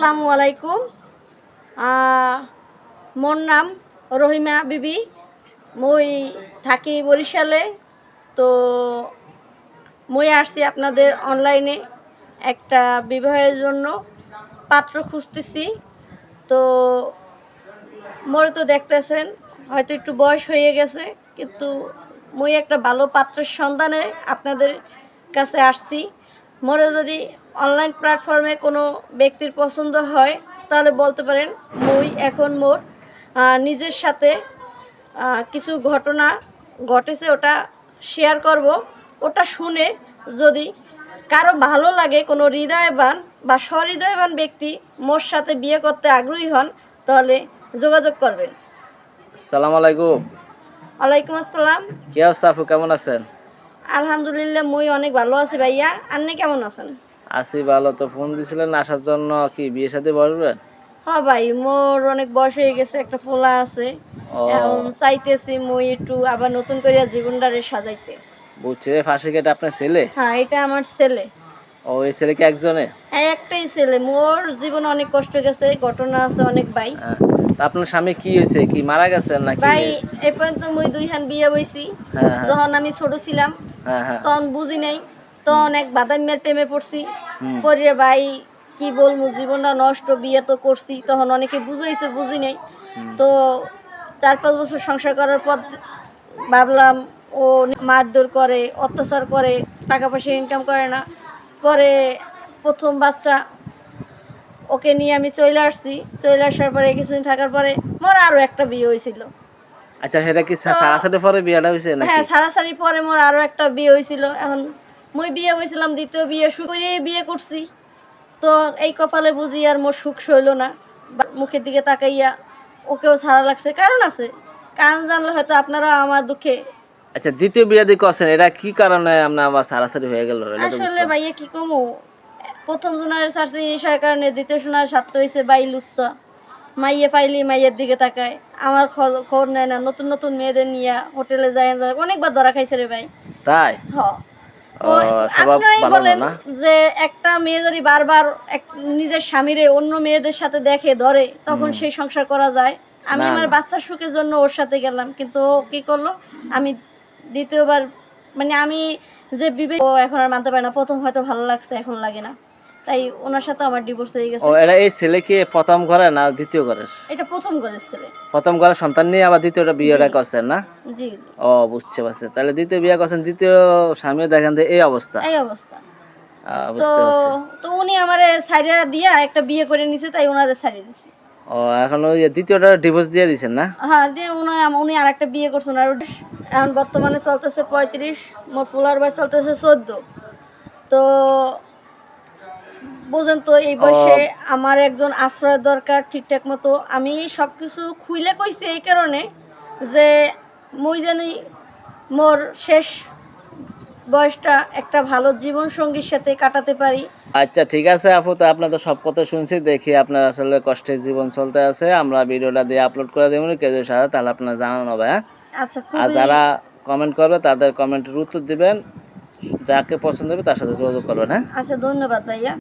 আসসালামু আলাইকুম। মোর নাম রহিমা বিবি। মই থাকি বরিশালে। তো মই আসছি আপনাদের অনলাইনে একটা বিবাহের জন্য পাত্র খুঁজতেছি। তো মোরে তো দেখতেছেন হয়তো একটু বয়স হয়ে গেছে, কিন্তু মই একটা ভালো পাত্রের সন্ধানে আপনাদের কাছে আসছি। মোরে যদি অনলাইন প্ল্যাটফর্মে কোনো ব্যক্তির পছন্দ হয় তাহলে বলতে পারেন। মই এখন মোর নিজের সাথে কিছু ঘটনা ঘটেছে, ওটা শেয়ার করব। ওটা শুনে যদি কারো ভালো লাগে, কোনো হৃদয়বান বা সহৃদয়বান ব্যক্তি মোর সাথে বিয়ে করতে আগ্রহী হন, তাহলে যোগাযোগ করবেন। আসসালামু আলাইকুম। ওয়ালাইকুম আসসালাম। কি অবস্থা আপু, কেমন আছেন? আলহামদুলিল্লাহ, মই অনেক ভালো আছি ভাইয়া। আপনি কেমন আছেন? আছি ভালো। তো ফোন দিছিলেন আসার জন্য, কি বিয়ে শাদী বসবেন? হ্যাঁ ভাই, মোর অনেক বয়স হয়ে গেছে, একটা পোলা আছে। ও এখন চাইতেছি মই একটু আবার নতুন করে জীবনটারে সাজাইতে। বুঝছে, ফাঁসি কেটে আপনার ছেলে? হ্যাঁ, এটা আমার ছেলে। ও, এই ছেলে কি একজনে? হ্যাঁ, একটাই ছেলে। মোর জীবনে অনেক কষ্ট গেছে, ঘটনা আছে অনেক ভাই। হ্যাঁ। তা আপনার স্বামী কি হয়েছে, কি মারা গেছেন নাকি? ভাই, এই পর্যন্ত মই দুইখান বিয়ে হইছি। হ্যাঁ হ্যাঁ যখন আমি ছোট ছিলাম হ্যাঁ হ্যাঁ তখন বুঝি নাই, তখন এক বাদামের প্রেমে পড়ছি। হুম। পরে ভাই কি বলবো, জীবনটা নষ্ট। বিয়ে তো করছি, তখন অনেকে বুঝাইছে, বুঝি নাই। হুম। তো 4-5 বছর সংসার করার পর ভাবলাম ও মারধর করে, অত্যাচার করে, টাকা পয়সা ইনকাম করে না। পরে প্রথম বাচ্চা, ওকে নিয়ে আমি চলে আসছি। চলে আসার পরে কিছুদিন থাকার পরে মোর আরও একটা বিয়ে হয়েছিল। আচ্ছা, সেটা কি সারাসারি পরে বিয়েটা হয়েছে নাকি? হ্যাঁ, সারাসারি পরে মোর আরও একটা বিয়ে হয়েছিল। এখন মই বিয়ে হয়েছিলাম, দ্বিতীয় বিয়ে শুরু করে বিয়ে করছি। তো এই কপালে বুঝি আর মোর সুখ সইল না। মুখের দিকে তাকাইয়া ওকেও ছাড়া লাগছে। কারণ আছে, কারণ জানলে হয়তো আপনারা আমার দুঃখে। আচ্ছা, দ্বিতীয় বিয়ে দিয়ে করছেন, এটা কি কারণে আপনার আবার সারাসারি হয়ে গেল? এটা তো আসলে বুঝলাম। ভাইয়া কি কমু, প্রথম জনের ছাড়ছে নেশার কারণে, দ্বিতীয় জনের ছাত্র হয়েছে বাই লুচ্ছা। মাইয়ে পাইলি মাইয়ের দিকে তাকায়, আমার খবর নেয় না। নতুন নতুন মেয়েদের নিয়ে হোটেলে যায়, অনেকবার ধরা খাইছে রে ভাই। তাই? হ। ও, স্বভাব আপনারাই ভালো না বলেন না? যে একটা মেয়ে যদি বারবার নিজের স্বামীরে অন্য মেয়েদের সাথে দেখে ধরে, তখন সেই সংসার করা যায়? আমি না আমার না। বাচ্চার সুখের জন্য ওর সাথে গেলাম, কিন্তু ও কি করলো, আমি দ্বিতীয়বার, মানে আমি যে বিবেক, ও এখন আর মানতে পারে না। প্রথম হয়তো ভালো লাগছে, এখন লাগে না। তাই ওনার সাথে আমার ডিভোর্স হয়ে ও, গেছে। এটা এই ছেলে কি প্রথম ঘরে না দ্বিতীয় ঘরে? এটা প্রথম ঘরের ছেলে। প্রথম ঘরে সন্তান নিয়ে আবার দ্বিতীয়টা বিয়েটা জি করছেন না? জি জি, ও, বুঝতে পারছি। তাহলে দ্বিতীয় বিয়ে করছেন, দ্বিতীয় স্বামীও দেখেন যে এই অবস্থা। এই অবস্থা। তো বুঝতে পারছি। তো উনি আমারে ছাইড়া দিয়া একটা বিয়ে করে নিছে, তাই ওনারে ছাড়িয়ে দিছি। ও, এখন ওই দ্বিতীয়টা ডিভোর্স দিয়ে দিছেন না? হ্যাঁ, দিয়ে উনি আর একটা বিয়ে করছেন। আর এখন বর্তমানে চলতেছে 35, মোর ফুলার বয়স চলতেছে 14। তো বুঝেন তো, এই বয়সে ও, আমার একজন আশ্রয়ের দরকার ঠিকঠাক মতো। আমি সব কিছু খুইলে কইছি এই কারণে যে মই জানি মোর শেষ বয়সটা একটা ভালো জীবন সঙ্গীর সাথে কাটাতে পারি। আচ্ছা ঠিক আছে আপু, তো আপনার তো সব কথা শুনছি, দেখি আপনার আসলে কষ্টের জীবন চলতে আছে। আমরা ভিডিওটা দিয়ে আপলোড করে দেবো কেউ যদি সাথে, তাহলে আপনার জানানো হবে। হ্যাঁ। আচ্ছা, আর খুবই। যারা কমেন্ট করবে তাদের কমেন্টের উত্তর দিবেন, যাকে পছন্দ হবে তার সাথে যোগাযোগ করবেন। হ্যাঁ। আচ্ছা, ধন্যবাদ ভাইয়া।